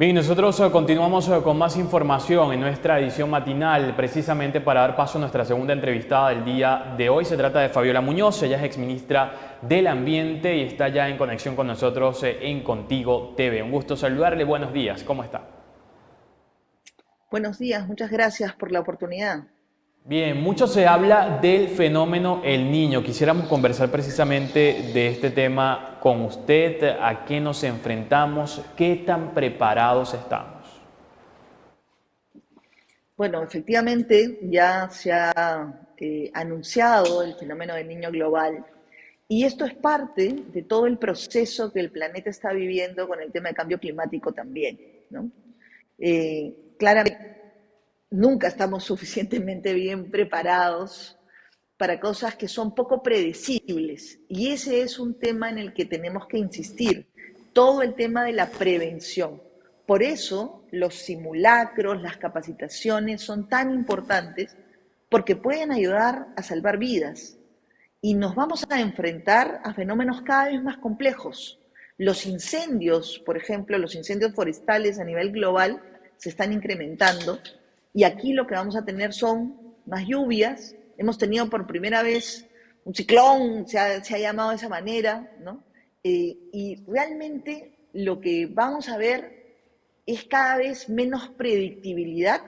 Bien, nosotros continuamos con más información en nuestra edición matinal, precisamente para dar paso a nuestra segunda entrevistada del día de hoy. Se trata de Fabiola Muñoz, ella es exministra del Ambiente y está ya en conexión con nosotros en Contigo TV. Un gusto saludarle, buenos días, ¿cómo está? Buenos días, muchas gracias por la oportunidad. Bien, mucho se habla del fenómeno El Niño. Quisiéramos conversar precisamente de este tema con usted, a qué nos enfrentamos, qué tan preparados estamos. Bueno, efectivamente ya se ha anunciado el fenómeno del niño global y esto es parte de todo el proceso que el planeta está viviendo con el tema de cambio climático también, ¿no? Claramente, nunca estamos suficientemente bien preparados para cosas que son poco predecibles y ese es un tema en el que tenemos que insistir, todo el tema de la prevención. Por eso los simulacros, las capacitaciones son tan importantes porque pueden ayudar a salvar vidas y nos vamos a enfrentar a fenómenos cada vez más complejos. Los incendios, por ejemplo, los incendios forestales a nivel global se están incrementando y aquí lo que vamos a tener son más lluvias. Hemos tenido por primera vez un ciclón, se ha llamado de esa manera, ¿no? Y realmente lo que vamos a ver es cada vez menos predictibilidad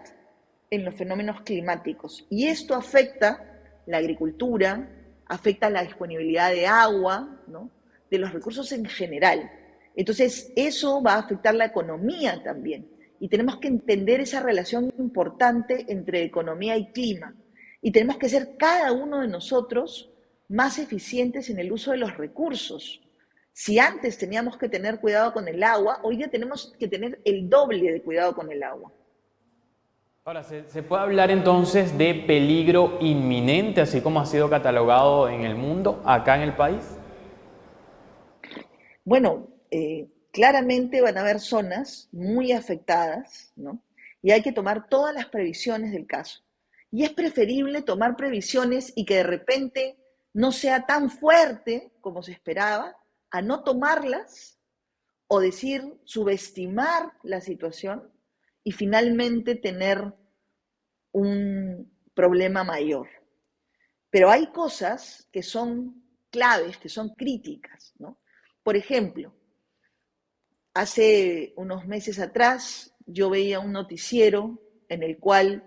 en los fenómenos climáticos. Y esto afecta la agricultura, afecta la disponibilidad de agua, ¿no? De los recursos en general. Entonces, eso va a afectar la economía también. Y tenemos que entender esa relación importante entre economía y clima. Y tenemos que ser cada uno de nosotros más eficientes en el uso de los recursos. Si antes teníamos que tener cuidado con el agua, hoy día tenemos que tener el doble de cuidado con el agua. Ahora, ¿se puede hablar entonces de peligro inminente, así como ha sido catalogado en el mundo, acá en el país? Bueno, claramente van a haber zonas muy afectadas, ¿no? Y hay que tomar todas las previsiones del caso. Y es preferible tomar previsiones y que de repente no sea tan fuerte como se esperaba, a no tomarlas o decir, subestimar la situación y finalmente tener un problema mayor. Pero hay cosas que son claves, que son críticas, ¿no? Por ejemplo, hace unos meses atrás yo veía un noticiero en el cual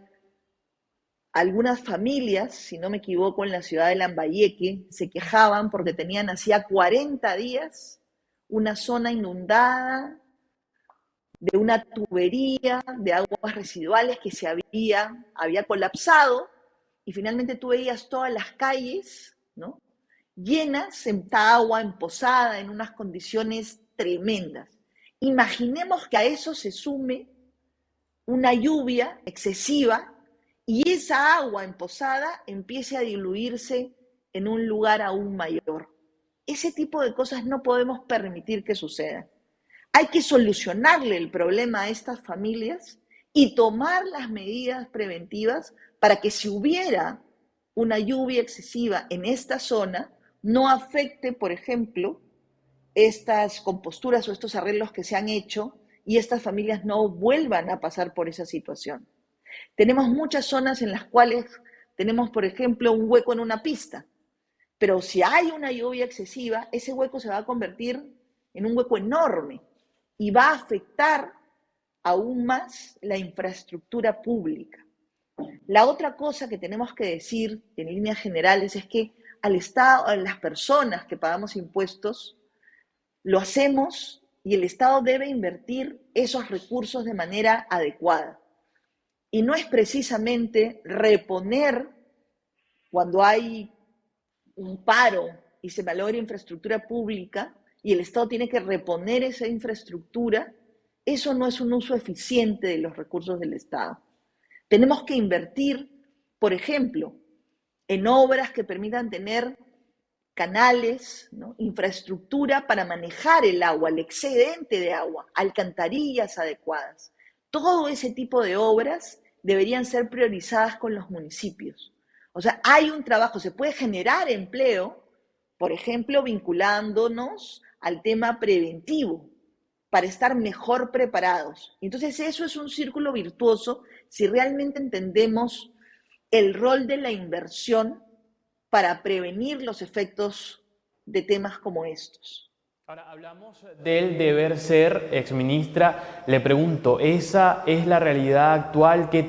algunas familias, si no me equivoco, en la ciudad de Lambayeque, se quejaban porque tenían hacía 40 días una zona inundada de una tubería de aguas residuales que había colapsado y finalmente tú veías todas las calles, ¿no? Llenas de agua emposada en unas condiciones tremendas. Imaginemos que a eso se sume una lluvia excesiva y esa agua emposada empiece a diluirse en un lugar aún mayor. Ese tipo de cosas no podemos permitir que sucedan. Hay que solucionarle el problema a estas familias y tomar las medidas preventivas para que si hubiera una lluvia excesiva en esta zona, no afecte, por ejemplo, estas composturas o estos arreglos que se han hecho y estas familias no vuelvan a pasar por esa situación. Tenemos muchas zonas en las cuales tenemos, por ejemplo, un hueco en una pista, pero si hay una lluvia excesiva, ese hueco se va a convertir en un hueco enorme y va a afectar aún más la infraestructura pública. La otra cosa que tenemos que decir en líneas generales es que al Estado, a las personas que pagamos impuestos, lo hacemos y el Estado debe invertir esos recursos de manera adecuada. Y no es precisamente reponer cuando hay un paro y se malogra infraestructura pública y el Estado tiene que reponer esa infraestructura, eso no es un uso eficiente de los recursos del Estado. Tenemos que invertir, por ejemplo, en obras que permitan tener canales, ¿no? Infraestructura para manejar el agua, el excedente de agua, alcantarillas adecuadas. Todo ese tipo de obras deberían ser priorizadas con los municipios. O sea, hay un trabajo, se puede generar empleo, por ejemplo, vinculándonos al tema preventivo. para estar mejor preparados. Entonces eso es un círculo virtuoso si realmente entendemos el rol de la inversión para prevenir los efectos de temas como estos. Ahora, hablamos del deber ser, exministra. Le pregunto, ¿esa es la realidad actual? ¿Qué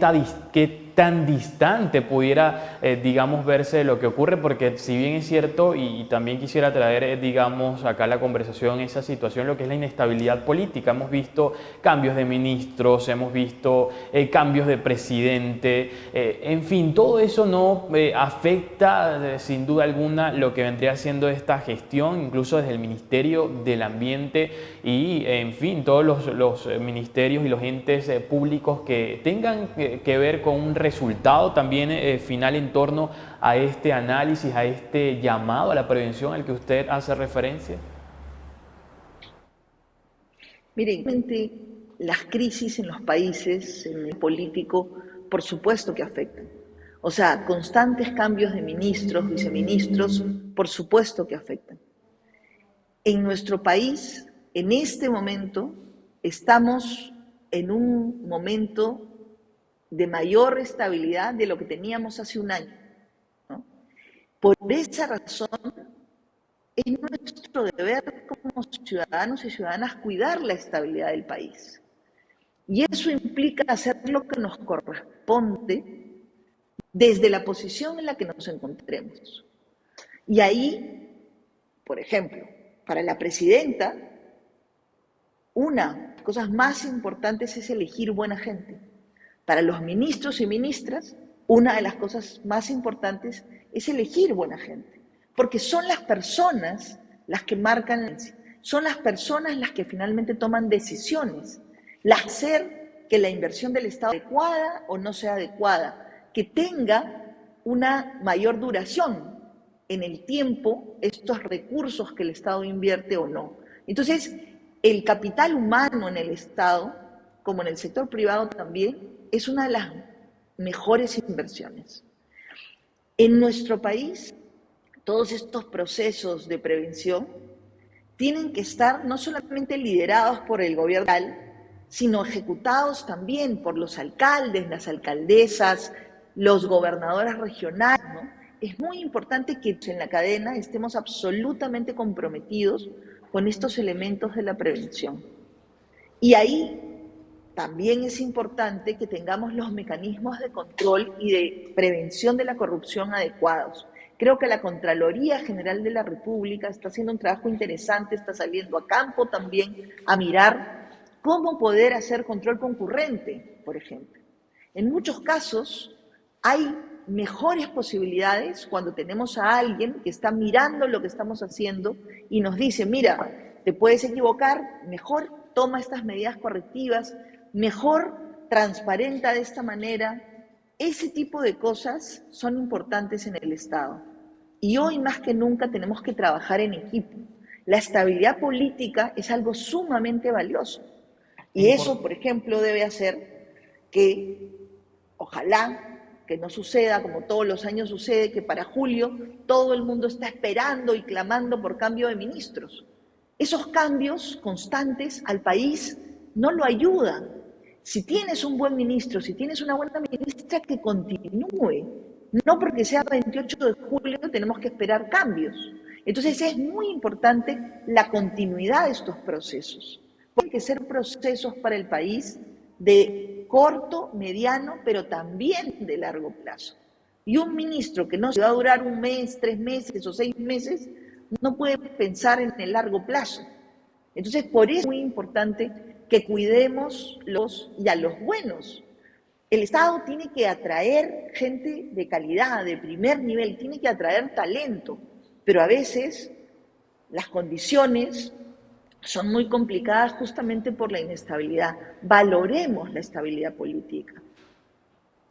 tan distante pudiera, digamos, verse de lo que ocurre? Porque si bien es cierto, y también quisiera traer, digamos, acá a la conversación esa situación, lo que es la inestabilidad política. Hemos visto cambios de ministros, hemos visto cambios de presidente, en fin, todo eso no afecta sin duda alguna lo que vendría siendo esta gestión, incluso desde el Ministerio del Ambiente y, en fin, todos los ministerios y los entes públicos que tengan que ver con un resultado también final en torno a este análisis, a este llamado a la prevención al que usted hace referencia? Miren, las crisis en los países, en el político, por supuesto que afectan. O sea, constantes cambios de ministros, viceministros, por supuesto que afectan. En nuestro país, en este momento, estamos en un momento de mayor estabilidad de lo que teníamos hace un año, ¿no? Por esa razón, es nuestro deber como ciudadanos y ciudadanas cuidar la estabilidad del país. Y eso implica hacer lo que nos corresponde desde la posición en la que nos encontremos. Y ahí, por ejemplo, para la presidenta, una de las cosas más importantes es elegir buena gente. Para los ministros y ministras, una de las cosas más importantes es elegir buena gente, porque son las personas las que marcan, son las personas las que finalmente toman decisiones, las hacer que la inversión del Estado sea adecuada o no sea adecuada, que tenga una mayor duración en el tiempo estos recursos que el Estado invierte o no. Entonces, el capital humano en el Estado, como en el sector privado también, es una de las mejores inversiones. En nuestro país, todos estos procesos de prevención tienen que estar no solamente liderados por el gobierno, sino ejecutados también por los alcaldes, las alcaldesas, los gobernadores regionales, ¿no? Es muy importante que en la cadena estemos absolutamente comprometidos con estos elementos de la prevención. Y ahí también es importante que tengamos los mecanismos de control y de prevención de la corrupción adecuados. Creo que la Contraloría General de la República está haciendo un trabajo interesante, está saliendo a campo también a mirar cómo poder hacer control concurrente, por ejemplo. En muchos casos hay mejores posibilidades cuando tenemos a alguien que está mirando lo que estamos haciendo y nos dice, mira, te puedes equivocar, mejor toma estas medidas correctivas, mejor transparenta de esta manera. Ese tipo de cosas son importantes en el Estado. Y hoy más que nunca tenemos que trabajar en equipo. La estabilidad política es algo sumamente valioso. Y eso, por ejemplo, debe hacer que, ojalá, que no suceda como todos los años sucede, que para julio todo el mundo está esperando y clamando por cambio de ministros. Esos cambios constantes al país no lo ayudan. Si tienes un buen ministro, si tienes una buena ministra, que continúe. No porque sea 28 de julio tenemos que esperar cambios. Entonces es muy importante la continuidad de estos procesos. Tienen que ser procesos para el país de corto, mediano, pero también de largo plazo. Y un ministro que no se va a durar un mes, 3 meses o 6 meses, no puede pensar en el largo plazo. Entonces, por eso es muy importante que cuidemos a los buenos. El Estado tiene que atraer gente de calidad, de primer nivel, tiene que atraer talento, pero a veces las condiciones son muy complicadas justamente por la inestabilidad. Valoremos la estabilidad política.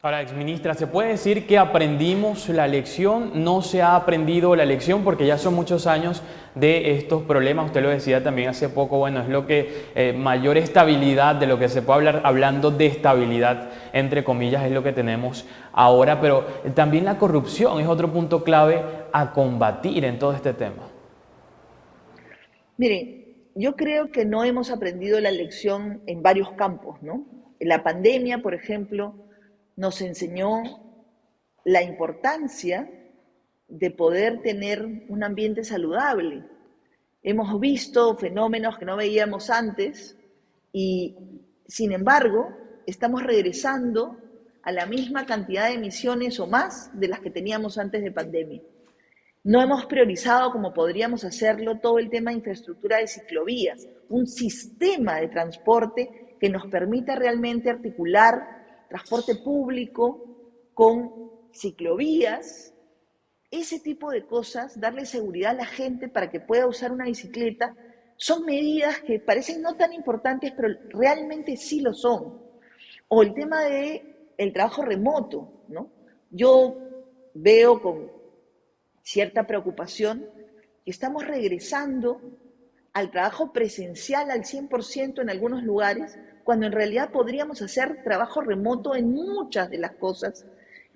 Ahora, exministra, ¿se puede decir que aprendimos la lección? ¿No se ha aprendido la lección? Porque ya son muchos años de estos problemas. Usted lo decía también hace poco, bueno, es lo que mayor estabilidad, de lo que se puede hablar, hablando de estabilidad, entre comillas, es lo que tenemos ahora. Pero también la corrupción es otro punto clave a combatir en todo este tema. Miren, yo creo que no hemos aprendido la lección en varios campos, ¿no? La pandemia, por ejemplo, nos enseñó la importancia de poder tener un ambiente saludable. Hemos visto fenómenos que no veíamos antes y, sin embargo, estamos regresando a la misma cantidad de emisiones o más de las que teníamos antes de pandemia. No hemos priorizado, como podríamos hacerlo, todo el tema de infraestructura de ciclovías, un sistema de transporte que nos permita realmente articular transporte público con ciclovías, ese tipo de cosas, darle seguridad a la gente para que pueda usar una bicicleta, son medidas que parecen no tan importantes, pero realmente sí lo son. O el tema del trabajo remoto, ¿no? Yo veo con cierta preocupación que estamos regresando al trabajo presencial al 100% en algunos lugares, cuando en realidad podríamos hacer trabajo remoto en muchas de las cosas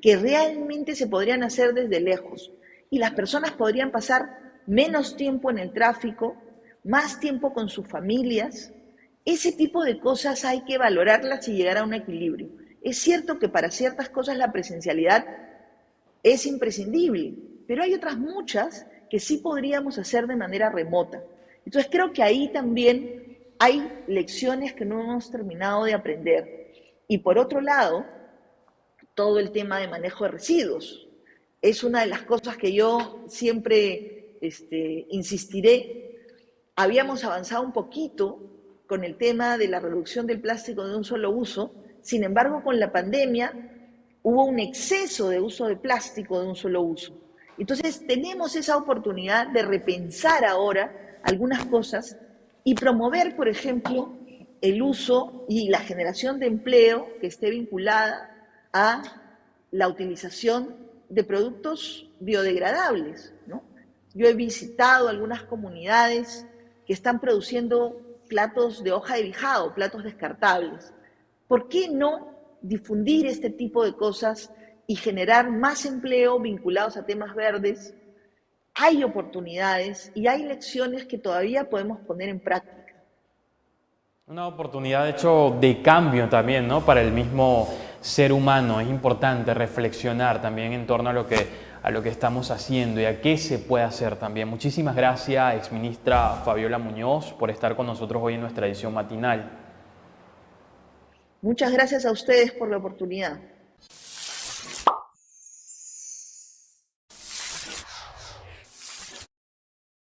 que realmente se podrían hacer desde lejos. Y las personas podrían pasar menos tiempo en el tráfico, más tiempo con sus familias. Ese tipo de cosas hay que valorarlas y llegar a un equilibrio. Es cierto que para ciertas cosas la presencialidad es imprescindible, pero hay otras muchas que sí podríamos hacer de manera remota. Entonces creo que ahí también hay lecciones que no hemos terminado de aprender. Y por otro lado, todo el tema de manejo de residuos. Es una de las cosas que yo siempre insistiré. Habíamos avanzado un poquito con el tema de la reducción del plástico de un solo uso, sin embargo, con la pandemia hubo un exceso de uso de plástico de un solo uso. Entonces, tenemos esa oportunidad de repensar ahora algunas cosas y promover, por ejemplo, el uso y la generación de empleo que esté vinculada a la utilización de productos biodegradables, ¿no? Yo he visitado algunas comunidades que están produciendo platos de hoja de bijao, platos descartables. ¿Por qué no difundir este tipo de cosas y generar más empleo vinculados a temas verdes? Hay oportunidades y hay lecciones que todavía podemos poner en práctica. Una oportunidad, de hecho, de cambio también, ¿no? Para el mismo ser humano. Es importante reflexionar también en torno a lo que estamos haciendo y a qué se puede hacer también. Muchísimas gracias, exministra Fabiola Muñoz, por estar con nosotros hoy en nuestra edición matinal. Muchas gracias a ustedes por la oportunidad.